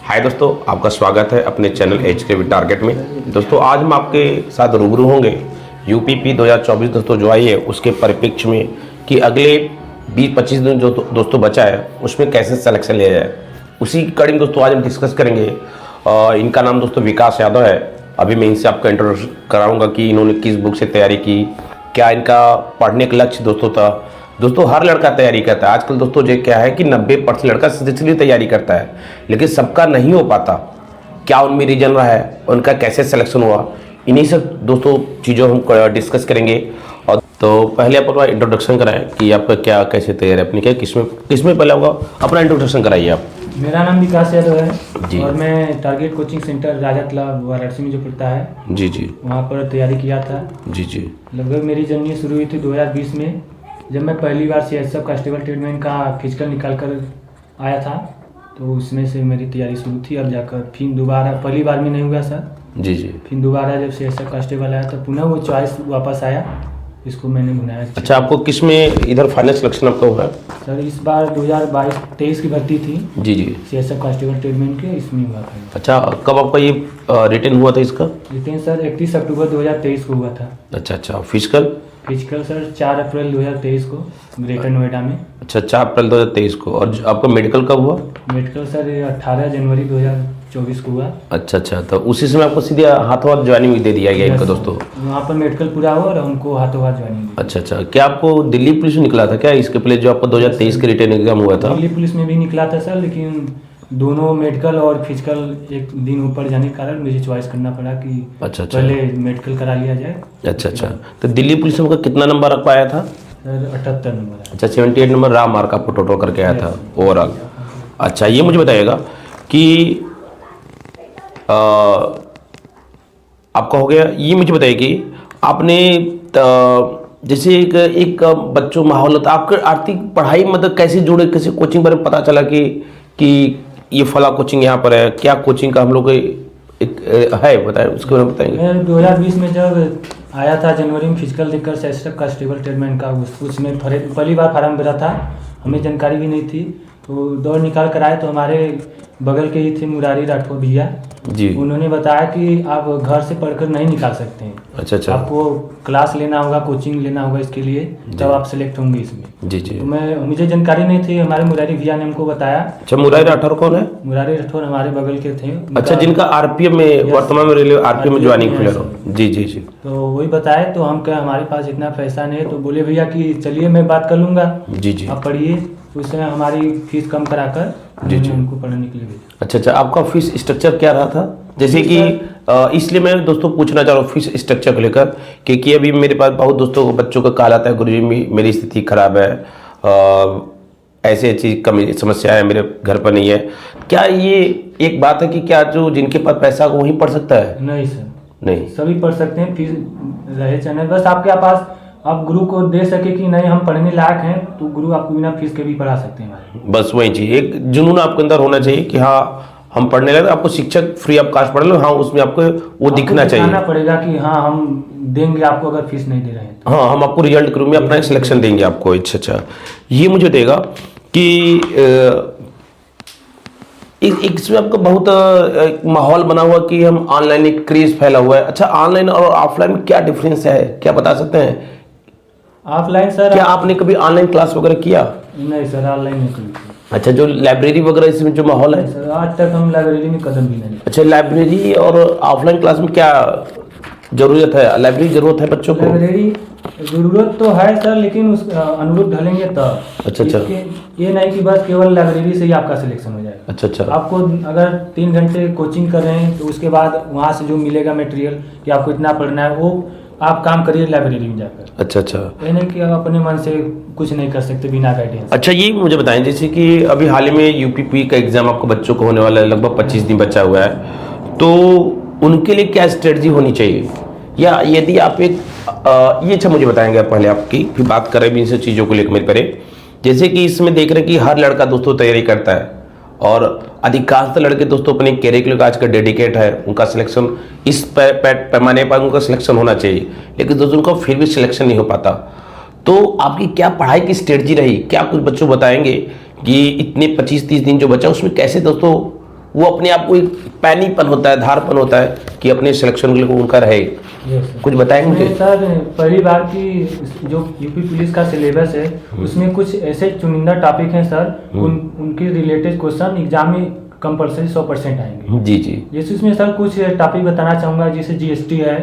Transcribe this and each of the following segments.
हाय दोस्तों, आपका स्वागत है अपने चैनल HKV टारगेट में। दोस्तों आज हम आपके साथ रूबरू होंगे UPP 2024 दोस्तों जो आई है उसके परिप्रेक्ष्य में कि अगले 20-25 दिन जो दोस्तों बचा है उसमें कैसे सिलेक्शन लिया जाए, उसी की कड़ी में दोस्तों आज हम डिस्कस करेंगे। इनका नाम दोस्तों विकास यादव है। अभी मैं इनसे आपका इंट्रोडक्शन कराऊंगा कि इन्होंने किस बुक से तैयारी की, क्या इनका पढ़ने का लक्ष्य दोस्तों था। दोस्तों हर लड़का तैयारी करता है आजकल। दोस्तों जो क्या है कि 90% लड़का सीरियसली तैयारी करता है, लेकिन सबका नहीं हो पाता। क्या उनमें रीजन रहा है, उनका कैसे सिलेक्शन हुआ, इन्हीं सब दोस्तों चीज़ों हम डिस्कस करेंगे। और तो पहले आप अपना इंट्रोडक्शन कराएं कि आपका क्या कैसे तैयारी अपनी क्या किसमें पहले होगा, अपना इंट्रोडक्शन कराइए आप। मेरा नाम विकास यादव है जी। और मैं टारगेट कोचिंग सेंटर राजा तालाब वाराणसी में जो पड़ता है जी जी वहाँ पर तैयारी किया था। जी जी लगभग मेरी जर्नी शुरू हुई थी 2020 में, जब मैं पहली बार CSF कांस्टेबल ट्रीटमेंट का फिजिकल निकाल कर आया था। तो उसमें से मेरी तैयारी शुरू थी। अब जाकर फिर दोबारा पहली बार में नहीं हुआ सर, जी जी। फिर दोबारा जब CSF कांस्टेबल आया तो पुनः वो चॉइस वापस आया, इसको मैंने बनाया। अच्छा, आपको किस में इधर फाइनल सिलेक्शन आपका हुआ है? सर इस बार 2022-23 की भर्ती थी जी जी। CSF कांस्टेबल ट्रीटमेंट के, इसमें हुआ था। अच्छा, कब आपका ये रिटर्न हुआ था इसका? रिटेन सर 31 अक्टूबर 2023 को हुआ था। अच्छा, फिजिकल सर 4 अप्रैल 2023 को ग्रेटर नोएडा में। अच्छा, 4 अप्रैल 2023 को। और आपका मेडिकल कब हुआ? मेडिकल सर 18 जनवरी 2024 को हुआ। अच्छा, तो उसी समय आपको सीधे हाथों हाथ ज्वाइनिंग दे दिया गया इनका दोस्तों? वहाँ पर मेडिकल पूरा हुआ और हमको हाथों हाथ ज्वाइनिंग दी। अच्छा, क्या आपको दिल्ली पुलिस में निकला था क्या इसके पहले जो आपका 2023 के रिटर्न एग्जाम हुआ था? दिल्ली पुलिस में भी निकला था सर, लेकिन दोनों मेडिकल और फिजिकल एक दिन ऊपर जाने के कारण मुझे चॉइस करना पड़ा कि अच्छा पहले मेडिकल करा लिया जाए। अच्छा, तो दिल्ली पुलिस में कितना नंबर आपका आया था? Sir 78 number. अच्छा, 78 नंबर रहा मार्क आपको टोटल करके आया था ओवरऑल। अच्छा, ये मुझे बताइएगा कि आपका हो गया। ये मुझे बताइए कि आपने जैसे एक बच्चों माहौल होता है, आपके आर्थिक पढ़ाई मतलब कैसे जुड़े, कैसे कोचिंग बारे में पता चला कि ये फला कोचिंग यहाँ पर है, क्या कोचिंग का हम लोग एक है बताएं, उसके बारे में बताएंगे। मैं 2020 में जब आया था जनवरी में फिजिकल देकर CSF कांस्टेबल ट्रीटमेंट का, उसमें पहली बार फार्म भरा था, हमें जानकारी भी नहीं थी। तो दौड़ निकाल कर आए तो हमारे बगल के ही थे मुरारी राठौर भैया जी। उन्होंने बताया कि आप घर से पढ़कर नहीं निकाल सकते हैं। अच्छा, आपको क्लास लेना होगा, कोचिंग लेना होगा इसके लिए, तब आप सेलेक्ट होंगे इसमें। जी। तो मुझे जानकारी नहीं थी, हमारे मुरारी भैया ने हमको बताया। अच्छा, मुरारी राठौर कौन है? मुरारी राठौर हमारे बगल के थे। अच्छा, जिनका RPM में वर्तमान में रेलवे RPM में ज्वाइनिंग खुला हो। जी। तो वही बताए तो हम क्या, हमारे पास इतना पैसा नहीं है, तो बोले भैया कि चलिए मैं बात कर लूँगा, जी। आप पढ़िए। उस समय हमारी फीस कम कराकर जी। उनको पढ़ने के लिए भेजा। अच्छा, आपका फीस स्ट्रक्चर क्या रहा था? जैसे कि इसलिए मैं दोस्तों पूछना चाह रहा हूँ फीस स्ट्रक्चर को लेकर, क्योंकि अभी मेरे पास बहुत दोस्तों को बच्चों का कॉल आता है, गुरुजी मेरी स्थिति खराब है, ऐसे चीज कमी समस्या है, मेरे घर पर नहीं है। क्या ये एक बात है कि क्या जो जिनके पास पैसा हो वही पढ़ सकता है? नहीं सर, नहीं, सभी पढ़ सकते हैं, फीस रहे चैनल, बस आपके पास आप गुरु को दे सके कि नहीं हम पढ़ने लायक हैं, तो गुरु आपको बिना फीस के भी पढ़ा सकते हैं हमारे। बस वही चीज, एक जुनून आपके अंदर होना चाहिए कि हाँ हम पढ़ने लगे, आपको शिक्षक फ्री ऑफ कॉस्ट पढ़ लो, हाँ उसमें आपको वो दिखना चाहिए, दिखाना पड़ेगा कि हाँ हम देंगे आपको अगर फीस नहीं दे रहे हैं तो। हाँ हम आपको रिजल्ट के रूप में अपना एक सिलेक्शन देंगे आपको। अच्छा, ये मुझे देगा कि इसमें आपका बहुत एक माहौल बना हुआ कि हम ऑनलाइन एक क्रेज फैला हुआ है। अच्छा, ऑनलाइन और ऑफलाइन में क्या डिफरेंस है, क्या बता सकते हैं? ऑफलाइन सर, क्या आपने कभी ऑनलाइन क्लास वगैरह किया? नहीं सर, ऑनलाइन नहीं कभी। अच्छा, जो लाइब्रेरी वगैरह इसमें जो माहौल है? सर आज तक हम लाइब्रेरी में कदम भी नहीं। अच्छा, लाइब्रेरी और ऑफलाइन क्लास में क्या जरूरत है? लाइब्रेरी जरूरत है बच्चों को? लाइब्रेरी जरूरत तो है सर, लेकिन उस अनुरूप ढलेंगे तब। अच्छा, ये नहीं कि बस केवल लाइब्रेरी से ही आपका सिलेक्शन हो जाएगा। अच्छा, आपको अगर 3 घंटे कोचिंग कर रहे हैं तो उसके बाद वहाँ से जो मिलेगा मटेरियल कि आपको इतना पढ़ना है, वो आप काम करिए लाइब्रेरी में जाकर। अच्छा, ये नहीं कि आप अपने मन से कुछ नहीं कर सकते बिना गाइडेंस। अच्छा, ये मुझे बताएं जैसे कि अभी हाल ही में UPP का एग्जाम आपको बच्चों को होने वाला है, लगभग 25 दिन बचा हुआ है, तो उनके लिए क्या स्ट्रेटजी होनी चाहिए? या यदि आप एक ये अच्छा मुझे बताएंगे आप पहले आपकी, फिर बात करें भी इन सब चीज़ों को लेकर मेरे पहले। जैसे कि इसमें देख रहे हैं कि हर लड़का दोस्तों तैयारी करता है और अधिकांशतः लड़के दोस्तों अपने कैरियर के लिए आज का डेडिकेट है, उनका सिलेक्शन इस पैमाने पर उनका सिलेक्शन होना चाहिए, लेकिन दोस्तों उनका फिर भी सिलेक्शन नहीं हो पाता। तो आपकी क्या पढ़ाई की स्ट्रेटजी रही, क्या कुछ बच्चों बताएंगे कि इतने 25-30 दिन जो बचा उसमें कैसे दोस्तों वो अपने आप को एक पैनीपन होता है, धारपन होता है कि अपने सिलेक्शन के लिए उनका रहे। कुछ बताएंगे मुझे? सर पहली बार की जो यूपी पुलिस का सिलेबस है उसमें कुछ ऐसे चुनिंदा टॉपिक हैं सर, उनके रिलेटेड क्वेश्चन एग्जाम में कंपलसरी 100% आएंगे। जी जी। जैसे उसमें सर कुछ टॉपिक बताना चाहूंगा, जैसे जीएसटी है,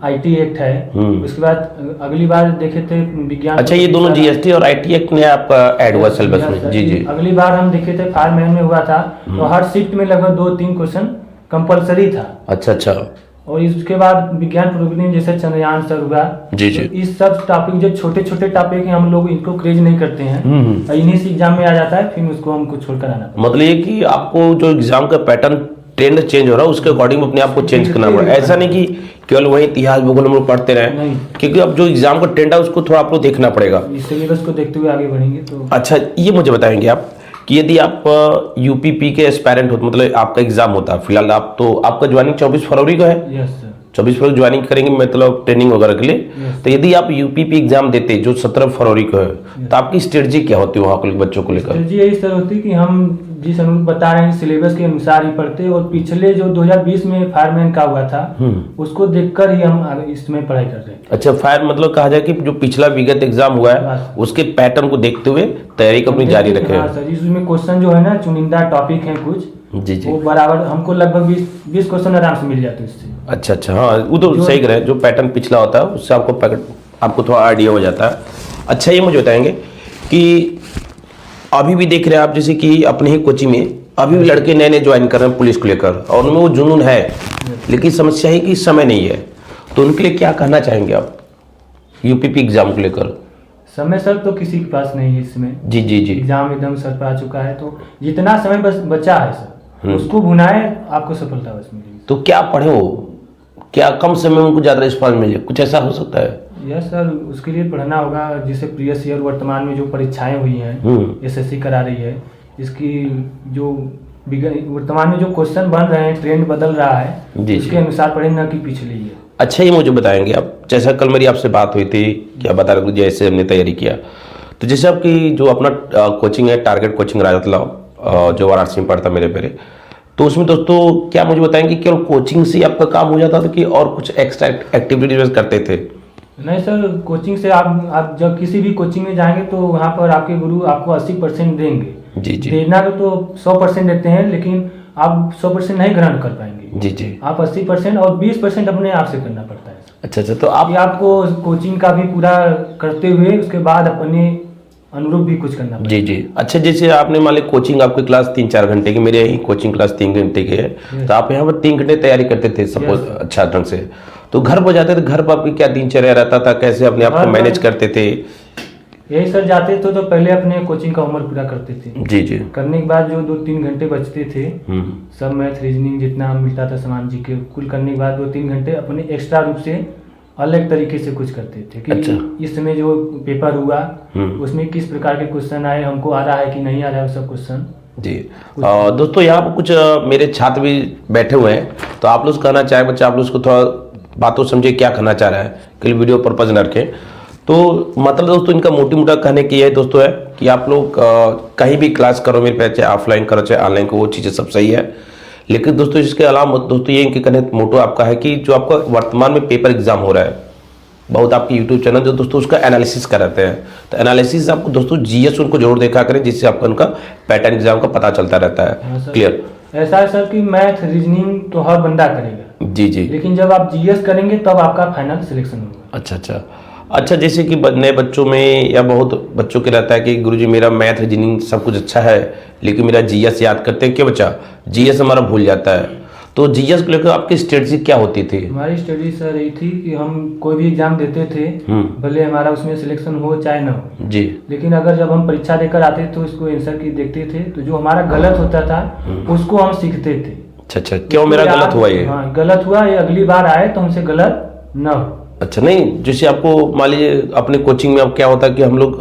आईटी एक्ट है, उसके बाद अगली बार देखे थे विज्ञान। अच्छा, ये दोनों जीएसटी और आईटी एक्ट ने आपका ऐड हुआ सिलेबस में? जी जी। अगली बार हम देखे थे फायरमैन में हुआ था, तो हर शिफ्ट में लगभग 2-3 क्वेश्चन कंपलसरी था। अच्छा अच्छा। और इसके बाद विज्ञान प्रोग्रामिंग जैसे चंद्रयान सर हुआ। जी जी। तो इस सब टॉपिक जो छोटे छोटे टॉपिक हैं हम लोग इनको क्रेज नहीं करते हैं, इन्हीं से एग्जाम में आ जाता है, फिर उसको हमको छोड़कर आना पड़ता है। मतलब ये कि आपको जो एग्जाम का पैटर्न ट्रेंड चेंज हो रहा है उसके अकॉर्डिंग अपने आप को चेंज करना पड़ा। ऐसा नहीं कि केवल वही इतिहास भूगोल हम लोग पढ़ते रहे, क्योंकि अब जो एग्जाम का ट्रेंड है उसको थोड़ा आपको देखना पड़ेगा। इस सिलेबस को देखते हुए आगे बढ़ेंगे तो। अच्छा, ये मुझे बताएंगे आप कि यदि आप यूपीपी के एस्पायरेंट हो, मतलब आपका एग्जाम होता है, फिलहाल आप तो आपका ज्वाइनिंग 24 फरवरी को है? Yes sir. 24 फरवरी ज्वाइनिंग करेंगे, मतलब ट्रेनिंग वगैरह के लिए। तो यदि आप यूपीपी एग्जाम देते जो 17 फरवरी को है, तो आपकी स्ट्रेटजी क्या होती है वहाँ के बच्चों को लेकर? स्ट्रेटजी यही सर होती है कि हम जिस अनुरूप बता रहे हैं सिलेबस के अनुसार ही पढ़ते, और पिछले जो 2020 में फायरमैन का हुआ था उसको देखकर ही हम इसमें पढ़ाई कर रहे हैं। अच्छा, फायर मतलब कहा जाए कि जो पिछला विगत एग्जाम हुआ है उसके पैटर्न को देखते हुए तैयारी अपनी जारी रखे। हाँ सर, इसमें क्वेश्चन जो है ना चुनिंदा टॉपिक है कुछ, जी जी, वो बराबर हमको लगभग 20 क्वेश्चन आराम से मिल जाते हैं उससे। अच्छा अच्छा, हाँ वो तो सही कह रहे हैं, जो पैटर्न पिछला होता है उससे आपको थोड़ा आइडिया हो जाता है। अच्छा, ये मुझे बताएंगे कि अभी भी देख रहे हैं आप, जैसे कि अपने ही कोचिंग में अभी भी लड़के नए नए ज्वाइन कर रहे हैं पुलिस को लेकर, और उनमें वो जुनून है, लेकिन समस्या है कि समय नहीं है। तो उनके लिए क्या कहना चाहेंगे आप यूपीपी एग्जाम को लेकर? समय सर तो किसी के पास नहीं है इसमें। जी जी जी। एग्जाम एकदम सर पे आ चुका है, तो जितना समय बस बचा है सर उसको भुनाए, आपको सफलता बस मिलेगी। तो क्या पढ़े हो, क्या कम समय में उनको ज्यादा रिस्पॉन्स मिले, कुछ ऐसा हो सकता है? यस सर, उसके लिए पढ़ना होगा। जैसे प्रीवियस ईयर वर्तमान में जो परीक्षाएं हुई हैं, एसएससी करा रही है, इसकी जो वर्तमान में जो क्वेश्चन बन रहे हैं, ट्रेंड बदल रहा है, उसके अनुसार पढ़े, न कि पिछले ईयर। अच्छा, ये मुझे बताएंगे आप, जैसा कल मेरी आपसे बात हुई थी, क्या बता रहे थे जैसे हमने तैयारी किया, तो जैसे आपकी जो अपना कोचिंग है टारगेट कोचिंग राजतलाव, जो वाराणसी में पढ़ता मेरे पेरे, तो उसमें दोस्तों क्या मुझे बताएंगे केवल कोचिंग से आपका काम हो जाता था कि और कुछ एक्स्ट्रा एक्टिविटीज करते थे? नहीं सर, कोचिंग से आप जब किसी भी कोचिंग में जाएंगे तो वहाँ पर आपके गुरु आपको 80% देंगे। जी जी। देना तो 100% देते हैं, लेकिन आप 100% नहीं ग्रहण कर पाएंगे। जी जी। आप 80% और 20% अपने आप से करना पड़ता है। अच्छा अच्छा, तो आपको कोचिंग का भी पूरा करते हुए उसके बाद अपने अनुरूप भी कुछ करना पड़ता है। जी जी। अच्छा, जैसे आपने मान लिया कोचिंग आपकी क्लास 3-4 घंटे की, मेरे यही कोचिंग क्लास 3 घंटे की है, तो आप यहाँ पर 3 घंटे तैयारी करते थे सपोज अच्छा ढंग से, तो घर पर जाते थे, घर पर आपकी क्या दिनचर्या रहता था, कैसे अपने आप को मैनेज करते थे? यही सर, जाते तो पहले अपने कोचिंग का होमवर्क पूरा करते थे। जी जी। करने के बाद जो 2-3 घंटे बचते थे, सब मैथ रीजनिंग जितना मिलता था सामान जी के कुल करने के बाद 2-3 घंटे अपने एक्स्ट्रा रूप से अलग तरीके से कुछ करते थे कि अच्छा, इस समय जो पेपर हुआ उसमें किस प्रकार के क्वेश्चन आए, हमको आ रहा है कि नहीं आ रहा है सब क्वेश्चन। जी। दोस्तों, यहाँ पर कुछ मेरे छात्र भी बैठे हुए हैं, तो आप लोग कहना चाहे बच्चा, आप लोग उसको थोड़ा बातों समझे क्या कहना चाह रहा है, कि वीडियो पर्पज न रखें। तो मतलब दोस्तों इनका मोटी मोटा कहने की यह दोस्तों है कि आप लोग कहीं भी क्लास करो मेरे पे, चाहे ऑफलाइन करो चाहे ऑनलाइन को, वो चीज़ें सब सही है, लेकिन दोस्तों इसके अलावा दोस्तों ये इनके कहने मोटो आपका है कि जो आपका वर्तमान में पेपर एग्जाम हो रहा है, बहुत आपकी यूट्यूब चैनल जो दोस्तों उसका एनालिसिस कराते हैं, तो एनालिसिस आपको दोस्तों जीएस उनको जरूर देखा करें, जिससे आपका उनका पैटर्न एग्जाम का पता चलता रहता है। क्लियर? ऐसा है सर कि मैथ रीजनिंग तो हर बंदा करेगा। जी जी। लेकिन जब आप जीएस करेंगे तब आपका फाइनल सिलेक्शन होगा। अच्छा अच्छा। अच्छा, जैसे कि नए बच्चों में या बहुत बच्चों के रहता है कि गुरुजी मेरा मैथ रीजनिंग सब कुछ अच्छा है, लेकिन मेरा जीएस याद करते हैं, क्यों बच्चा जीएस हमारा भूल जाता है, तो जीएस को लेकर आपकी स्ट्रेटजी क्या होती थी? हमारी स्ट्रेटजी सर यही थी कि हम कोई भी एग्जाम देते थे, भले हमारा उसमें सिलेक्शन हो चाहे ना हो जी, लेकिन अगर जब हम परीक्षा देकर आते तो उसको आंसर की देखते थे, तो जो हमारा गलत होता था उसको हम सीखते थे। अच्छा अच्छा, क्यों मेरा गलत हुआ ये? हाँ, गलत हुआ ये अगली बार आए तो हमसे गलत ना हो। अच्छा, नहीं जैसे आपको मान लीजिए अपने कोचिंग में अब क्या होता है कि हम लोग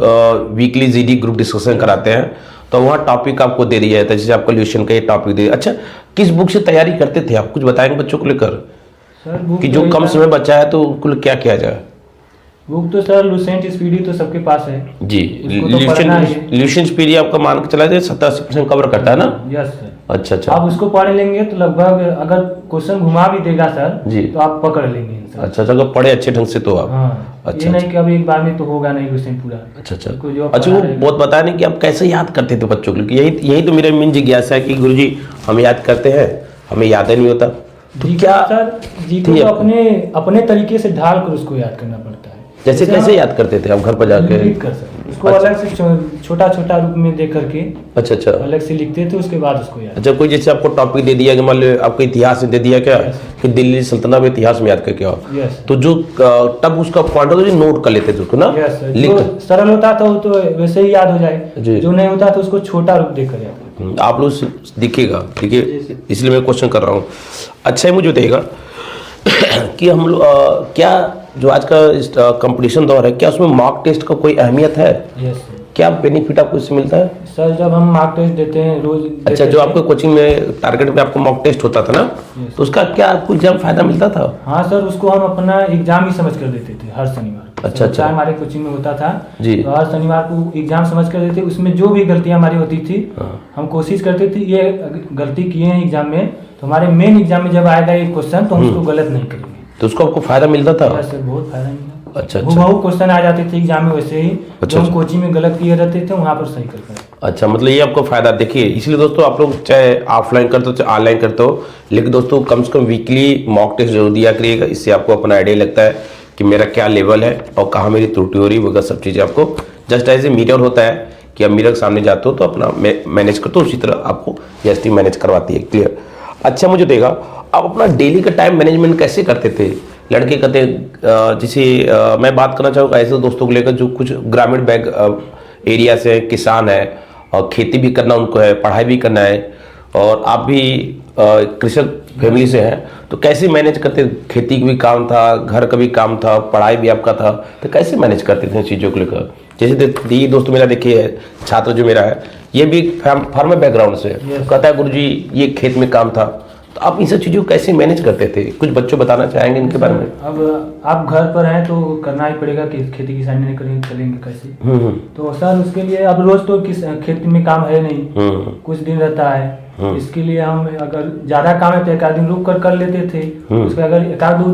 वीकली जीडी ग्रुप डिस्कशन कराते हैं, तो वहाँ टॉपिक आपको दे दिया जाता है, जैसे आपको ल्यूशन का ये टॉपिक दे। अच्छा, किस बुक से तैयारी करते थे आप, कुछ बताएंगे बच्चों को लेकर सर? कि जो कम समय बचा है तो उनको क्या किया जाए? बुक तो सर लूसेंट स्पीडी तो सबके पास है जी। ल्यूशन स्पीडी आपका मान के चला जाए 70-80% कवर करता है ना? Yes sir. अच्छा अच्छा। आप उसको पढ़ लेंगे तो लगभग अगर क्वेश्चन घुमा भी देगा सर जी तो आप पकड़ लेंगे सर। अच्छा अच्छा, अगर पढ़े अच्छे ढंग से तो आप। हाँ, अच्छा ये नहीं कि अभी एक बार में तो होगा नहीं क्वेश्चन पूरा। अच्छा अच्छा उसको जो अच्छा। पढ़ा वो रहेगा। बहुत बताया नहीं कि आप कैसे याद करते थे बच्चों के लिए, यही यही तो मेरा मेन जिज्ञासा है कि गुरुजी हम याद करते हैं हमें याद ही नहीं होता, तो जी क्या सर, जी थी को आपको? अपने अपने तरीके से ढाल कर उसको याद करना पड़ता है। जैसे कैसे हम याद करते थे आप घर पर जाके? लिख कर सर उसको अच्छा। अलग से छोटा छोटा रूप में दे करके अच्छा अच्छा अलग से लिखते थे, उसके बाद उसको याद। अच्छा। कोई जैसे आपको टॉपिक दे दिया कि मान लो आपको इतिहास में दे दिया क्या Yes, कि दिल्ली सल्तनत में इतिहास में याद करके आओ, यस तो जो तब उसका पॉइंट होता है नोट कर लेते थे उसको ना, यस सर, लिख जो सरल होता था वो तो वैसे ही याद हो जाए, जी। जो नहीं होता तो उसको छोटा रूप देकर याद। आप लोग दिखेगा, ठीक है, इसलिए मैं क्वेश्चन कर रहा हूँ। अच्छा ही मुझे बताइएगा कि हम लोग क्या जो आज का कंपटीशन दौर है, क्या उसमें मॉक टेस्ट का कोई अहमियत है? Yes sir. क्या बेनिफिट आपको इससे मिलता है? सर जब हम मार्क टेस्ट देते हैं रोज अच्छा, जो आपको कोचिंग में टारगेट में आपको मॉक टेस्ट होता था ना, तो उसका क्या आपको एग्जाम फायदा मिलता था? हाँ सर, उसको हम अपना एग्जाम ही समझ कर देते थे हर शनिवार। अच्छा, अच्छा। हमारे कोचिंग में होता था जी। तो हर शनिवार को एग्जाम समझ कर देते, उसमें जो भी गलतियां हमारी होती थी हम कोशिश करते थे ये गलती किए हैं एग्जाम में तो हमारे मेन एग्जाम में जब आएगा ये क्वेश्चन तो हम उसको गलत नहीं करेंगे। तो उसको आपको फायदा मिलता था? सर बहुत फायदा मिला। अच्छा अच्छा बहुत क्वेश्चन आ जाते थे एग्जाम में वैसे ही, अच्छा, जो हम अच्छा। कोचिंग में गलत किए रहते थे वहाँ पर सही कर पाए। अच्छा, मतलब ये आपको फायदा देखिए, इसलिए दोस्तों आप लोग चाहे ऑफलाइन करते हो चाहे ऑनलाइन करते हो, लेकिन दोस्तों कम से कम वीकली मॉक टेस्ट जरूर दिया करिएगा। इससे आपको अपना आइडिया लगता है कि मेरा क्या लेवल है और कहाँ मेरी त्रुटि हो रही है, वगैरह सब चीज़ें आपको जस्ट एज ए मिरर होता है कि आप मिरर के सामने जाते हो तो अपना मैनेज करते हो, उसी तरह आपको एसटी मैनेज करवाती है। क्लियर? अच्छा, मुझे देगा आप अपना डेली का टाइम मैनेजमेंट कैसे करते थे? लड़के कहते हैं जैसे मैं बात करना चाहूँगा ऐसे दोस्तों को लेकर जो कुछ ग्रामीण बैग एरिया से किसान है और खेती भी करना उनको है, पढ़ाई भी करना है, और आप भी कृषक फैमिली से हैं, तो कैसे मैनेज करते? खेती का भी काम था, घर का भी काम था, पढ़ाई भी आपका था, तो कैसे मैनेज करते थे चीज़ों को लेकर? जैसे ये दोस्त मेरा देखिए छात्र जो मेरा है ये भी फार्मर बैकग्राउंड से कहता है गुरुजी ये खेत में काम था, तो आप इन सब चीज़ों को कैसे मैनेज करते थे? कुछ बच्चों बताना चाहेंगे इनके बारे में? अब आप घर पर हैं तो करना ही पड़ेगा कि खेती किसानी नहीं करेंगे चलेंगे कैसे। तो सर उसके लिए अब रोज तो खेती में काम है नहीं, कुछ दिन रहता है, इसके लिए हम अगर ज्यादा काम है तो एक आध दिन रुक कर लेते थे। उसके अगर एक आध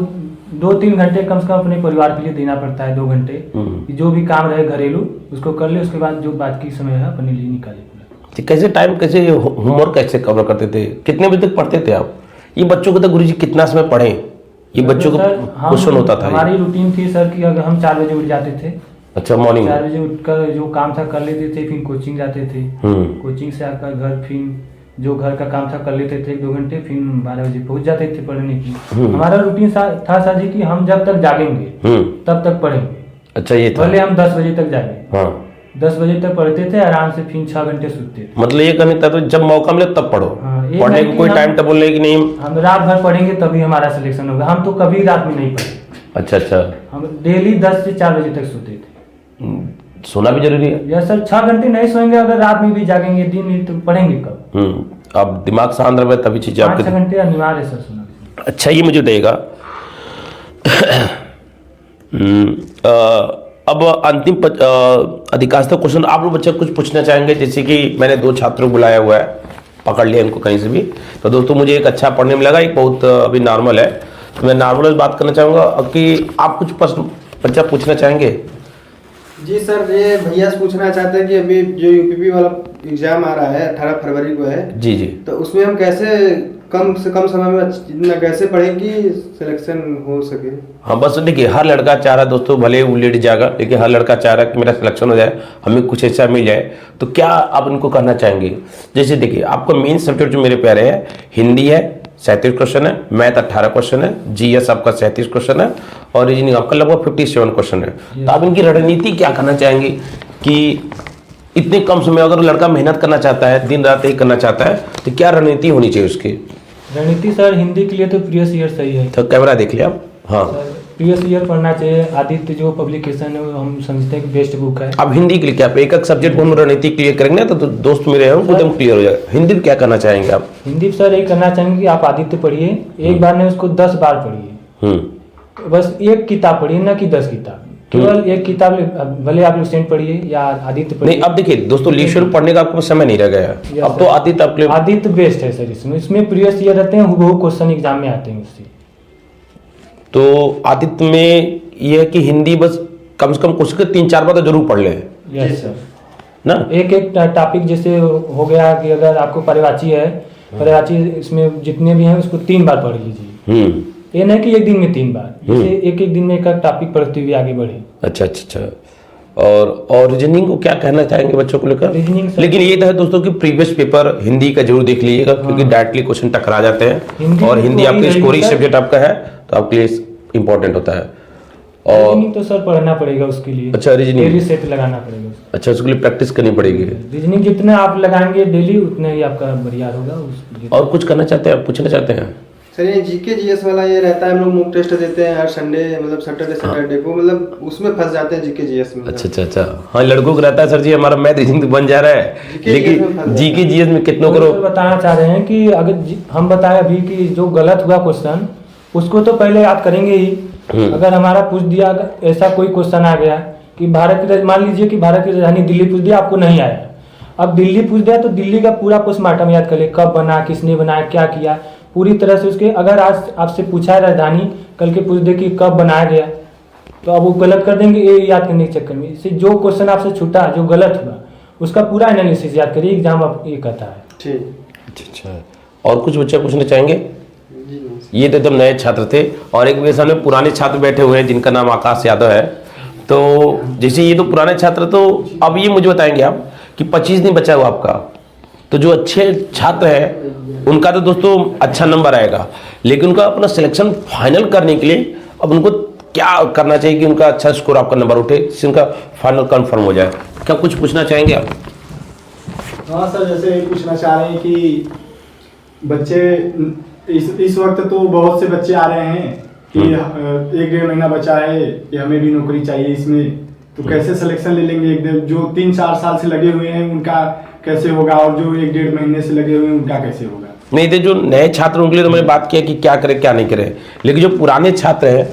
2-3 घंटे कम से कम अपने परिवार के लिए देना पड़ता है, 2 घंटे जो भी काम रहे घरेलू उसको कर ले, उसके बाद जो बाकी समय है अपने लिए निकाले। कैसे टाइम, कैसे होमवर्क कैसे कवर करते थे? कितने बजे तक पढ़ते थे आप? ये बच्चों को तो गुरुजी कितना समय पढ़े, ये बच्चों को क्वेश्चन होता था। हमारी रूटीन थी सर कि अगर हम 4 बजे उठ जाते थे। अच्छा, मॉर्निंग 4 बजे उठकर जो काम था कर लेते थे, फिर कोचिंग जाते थे, कोचिंग से आकर घर फिर जो घर का काम था कर लेते थे 1-2 घंटे, फिर 12 बजे पहुंच जाते थे पढ़ने की। हमारा रूटीन था सर जी कि हम जब तक जागेंगे तब तक पढ़ेंगे। अच्छा, ये था। भले हम 10 बजे तक जागे, 10 बजे तक पढ़ते थे आराम से, फिर 6 घंटे सोते थे। मतलब ये कहने था तो जब मौका मिले तब पढ़ो, पढ़ने को कोई टाइम टेबल नहीं कि नहीं हम रात भर पढ़ेंगे तभी हमारा सिलेक्शन होगा, हम तो कभी रात में नहीं पढ़े। अच्छा अच्छा। हम डेली 10 से 4 बजे तक सोते थे। सोना भी जरूरी है? यस सर, 6 घंटे नहीं सोएंगे अगर रात में भी जागेंगे दिन में तो पढ़ेंगे कब? अब दिमाग शांत रहे तभी चीजें आपके 5 घंटे अनिवार्य सर सोना। अच्छा, ये मुझे देगा अब अंतिम अधिकांशतः क्वेश्चन आप लोग बच्चे कुछ पूछना चाहेंगे? जैसे कि मैंने 2 छात्रों को बुलाया हुआ है, पकड़ लिया इनको कहीं से भी, तो दोस्तों मुझे एक अच्छा पढ़ने में लगा, एक बहुत अभी नॉर्मल है, तो मैं नॉर्मल बात करना चाहूँगा कि आप कुछ प्रश्न बच्चा पूछना चाहेंगे? जी सर, ये भैया से पूछना चाहते हैं कि अभी जो यूपीपी वाला एग्जाम आ रहा है 18 फरवरी को है जी जी, तो उसमें हम कैसे कम से कम समय में इतना कैसे पढ़ें कि सिलेक्शन हो सके? हाँ, बस देखिए हर लड़का चाह रहा है दोस्तों, भले वो लेट जाएगा लेकिन हर लड़का चाह रहा है कि मेरा सिलेक्शन हो जाए, हमें कुछ ऐसा मिल जाए, तो क्या आप इनको करना चाहेंगे? जैसे देखिए आपका मेन सब्जेक्ट जो मेरे प्यारे है हिंदी है, 37 क्वेश्चन है, मैथ 18 क्वेश्चन है, जीएस आपका 37 क्वेश्चन है, और रीजनिंग आपका लगभग 57 क्वेश्चन है। तो आप इनकी रणनीति क्या करना चाहेंगे कि इतने कम समय अगर लड़का मेहनत करना चाहता है, दिन रात एक करना चाहता है, तो क्या रणनीति होनी चाहिए उसकी? रणनीति सर हिंदी के लिए तो प्रीवियस ईयर सही है। तो कैमरा देख लिया आप? हाँ, प्रीवियस ईयर पढ़ना चाहिए। आदित्य जो पब्लिकेशन है वो हम समझते हैं कि बेस्ट बुक है। अब हिंदी के लिए क्या आप एक सब्जेक्ट को हम रणनीति क्लियर करेंगे तो दोस्त मेरे हैं उनको एकदम क्लियर हो जाएगा। हिंदी में क्या करना चाहेंगे आप? हिंदी सर यही करना चाहेंगे कि आप आदित्य पढ़िए, एक बार नहीं उसको 10 बार पढ़िए, बस एक किताब पढ़िए ना कि 10 किताब। केवल एक किताब भले आप लुसेंट पढ़िए या आदित्य पढ़िए। नहीं, अब देखिए दोस्तों, लिशन पढ़ने का आपको समय नहीं रह गया, अब तो आदित्य आपके आदित्य बेस्ट है सर। इसमें प्रीवियस ईयर रहते हैं, वो क्वेश्चन एग्जाम में आते हैं उससे। तो आदित्य में ये है कि हिंदी बस कम से कम कुछ 3-4 बार तो जरूर पढ़ ले। यस सर ना, एक एक टॉपिक जैसे हो गया कि अगर आपको पर्यायवाची है, पर्यायवाची इसमें जितने भी हैं उसको 3 बार पढ़ लीजिए। ये नहीं कि एक दिन में 3 बार, जैसे एक एक दिन में एक टॉपिक पढ़ते हुए आगे बढ़े। अच्छा। और रीजनिंग को क्या कहना चाहेंगे बच्चों को लेकर? रीजनिंग लेकिन ये था दोस्तों कि प्रीवियस पेपर हिंदी का जरूर देख लीजिएगा, क्योंकि डायरेक्टली क्वेश्चन टकरा जाते हैं, और हिंदी आपकी स्कोरिंग सब्जेक्ट आपका है तो आपके लिए इंपॉर्टेंट होता है। और रीजनिंग तो सर पढ़ना पड़ेगा उसके लिए। अच्छा, रीजनिंग डेली सेट लगाना पड़ेगा उसको। अच्छा, उसके लिए प्रैक्टिस करनी पड़ेगी। रीजनिंग जितना आप लगाएंगे डेली उतना ही आपका बढ़िया होगा। और कुछ करना चाहते हैं, पूछना चाहते हैं? सर ये जीके जीएस वाला ये रहता है, हम लोग मॉक टेस्ट देते हैं हर संडे, मतलब सैटरडे को, मतलब उसमें फंस जाते हैं जीके जीएस में। अच्छा। हाँ, लड़कों को रहता है सर जी हमारा मैथ रीजनिंग तो बन जा रहा है, लेकिन जीके जीएस में कितनों करो। बताना चाह रहे हैं कि अगर हम बताएं अभी कि जो गलत हुआ क्वेश्चन उसको तो पहले याद करेंगे ही। अगर हमारा पूछ दिया, अगर ऐसा कोई क्वेश्चन आ गया कि भारत की, मान लीजिए कि भारत की राजधानी दिल्ली पूछ दिया, आपको नहीं आया, अब दिल्ली पूछ दिया तो दिल्ली का पूरा पोस्टमार्टम याद कर ले, कब बना, किसने बनाया, क्या किया, पूरी तरह से उसके। अगर आज आपसे पूछा है राजधानी, कल के पूछ दे कि कब बनाया गया, तो अब वो गलत कर देंगे ये याद करने के चक्कर में। इससे जो क्वेश्चन आपसे छूटा, जो गलत हुआ, उसका पूरा एनालिसिस याद करिए, एग्जाम आप ये कहता है। ठीक। अच्छा, और कुछ बच्चे पूछना चाहेंगे? ये तो एकदम नए छात्र थे, और एक मेरे सामने पुराने छात्र बैठे हुए हैं जिनका नाम आकाश यादव है। तो जैसे ये तो पुराने छात्र, तो अब ये मुझे बताएंगे आप कि 25 दिन बचा हुआ आपका, तो जो अच्छे छात्र हैं उनका तो दोस्तों अच्छा नंबर आएगा, लेकिन उनका अपना सिलेक्शन फाइनल करने के लिए अब उनको क्या करना चाहिए कि उनका अच्छा स्कोर, आपका नंबर उठे, जिससे उनका फाइनल कंफर्म हो जाए? क्या कुछ पूछना चाहेंगे आप? हाँ सर, जैसे पूछना चाह रहे हैं कि बच्चे इस वक्त तो बहुत से बच्चे आ रहे हैं कि 1-1.5 महीना बचा है कि हमें भी नौकरी चाहिए इसमें, तो कैसे सिलेक्शन ले लेंगे? एकदम जो 3-4 साल से लगे हुए हैं उनका कैसे होगा, और जो 1-1.5 महीने से लगे हुए हैं उनका कैसे होगा? नहीं, तो जो नए छात्र उनके लिए तो मैंने बात किया कि क्या करें क्या नहीं करें, लेकिन जो पुराने छात्र हैं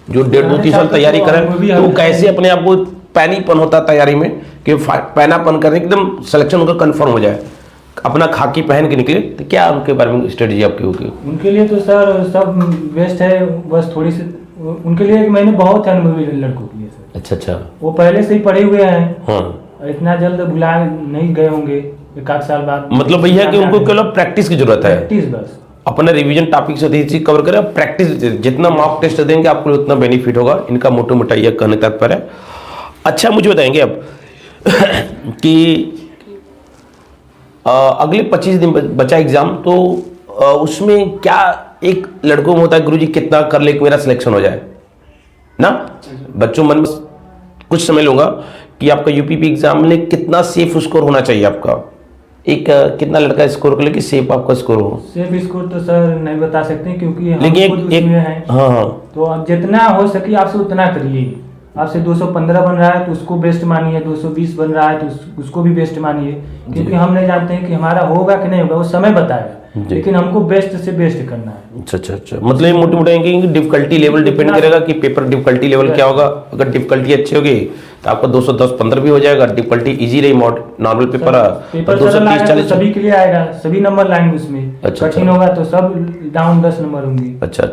जो 1.5-2-3 साल तैयारी करें, तो वो कैसे अपने आप को पैनीपन होता है तैयारी में कि पैनापन करें, एकदम सिलेक्शन उनका कंफर्म हो जाए, अपना खाकी पहन के निकले, तो क्या उनके बारे में स्ट्रेटजी आपकी होगी? उनके लिए तो सर सब बेस्ट है, बस थोड़ी सी उनके लिए 1 महीने बहुत है अनुभवी लड़कों के लिए सर। अच्छा, वो पहले से ही पढ़े हुए हैं। हाँ, इतना जल्द भुला नहीं गए होंगे, 1-8 साल बाद। मतलब भैया कि उनको केवल प्रैक्टिस की जरूरत है, प्रैक्टिस बस। अपना रिवीजन टॉपिक से चीज कवर करें, प्रैक्टिस, जितना मॉक टेस्ट देंगे आपको उतना बेनिफिट होगा, इनका मोटा मोटा यह कहने तात्पर्य है। अच्छा, मुझे बताएंगे अब कि अगले 25 दिन बचा एग्जाम, तो उसमें क्या एक लड़कों में होता है गुरुजी कितना कर ले कि मेरा सिलेक्शन हो जाए ना? बच्चों मन में कुछ समय लूंगा कि आपका यूपीपी एग्जाम में कितना सेफ स्कोर होना चाहिए आपका, एक कितना लड़का स्कोर कर ले कि सेफ आपका स्कोर हो? सेफ स्कोर तो सर नहीं बता सकते क्योंकि हम लेकिन खुद उसमें हैं। हाँ, तो आप जितना हो सके आपसे उतना करिए। आपसे 215 बन रहा है तो उसको बेस्ट मानिए, 220 बन रहा है तो उसको भी बेस्ट मानिए, क्योंकि हम नहीं जानते हैं कि हमारा होगा कि नहीं होगा, वो समय बताएगा, लेकिन हमको बेस्ट से बेस्ट करना है। अच्छा, मतलब ये मोटे मोटे डिफिकल्टी लेवल डिपेंड करेगा कि पेपर डिफिकल्टी लेवल क्या होगा। अगर डिफिकल्टी अच्छी होगी तो आपका 210-15 भी हो जाएगा, डिफिकल्टी इजी रही नॉर्मल पेपर 230-40 सभी के लिए आएगा, सभी नंबर लाएंगे उसमें। कठिन होगा तो सब डाउन 10 नंबर होंगे। अच्छा।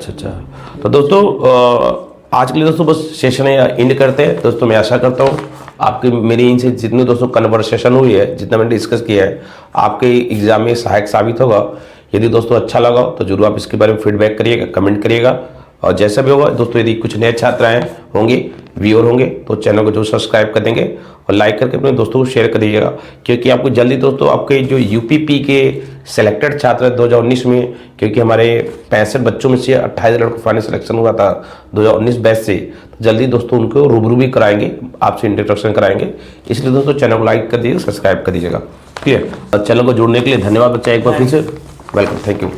तो दोस्तों आज के लिए दोस्तों बस सेशन एंड करते हैं। दोस्तों मैं आशा करता हूँ आपकी मेरी इनसे जितने दोस्तों कन्वर्सेशन हुई है, जितना मैंने डिस्कस किया है, आपके एग्जाम में सहायक साबित होगा। यदि दोस्तों अच्छा लगा तो जरूर आप इसके बारे में फीडबैक करिएगा, कमेंट करिएगा, और जैसा भी होगा दोस्तों, यदि कुछ नए छात्र आए होंगे, व्यूअर होंगे, तो चैनल को जो सब्सक्राइब कर देंगे और लाइक करके अपने दोस्तों को शेयर कर दीजिएगा, क्योंकि आपको जल्दी दोस्तों आपके जो यूपीपी के सिलेक्टेड छात्र हैं 2019 में, क्योंकि हमारे 65 बच्चों में से 28 लड़कों का फाइनल सिलेक्शन हुआ था 2019 बैच से, तो जल्दी दोस्तों उनको रूबरू भी कराएंगे, आपसे इंट्रोडक्शन कराएंगे। इसलिए दोस्तों चैनल को लाइक कर दीजिएगा, सब्सक्राइब कर दीजिएगा। ठीक है, और चैनल को जोड़ने के लिए धन्यवाद बच्चा, एक बार फिर से वेलकम, थैंक यू।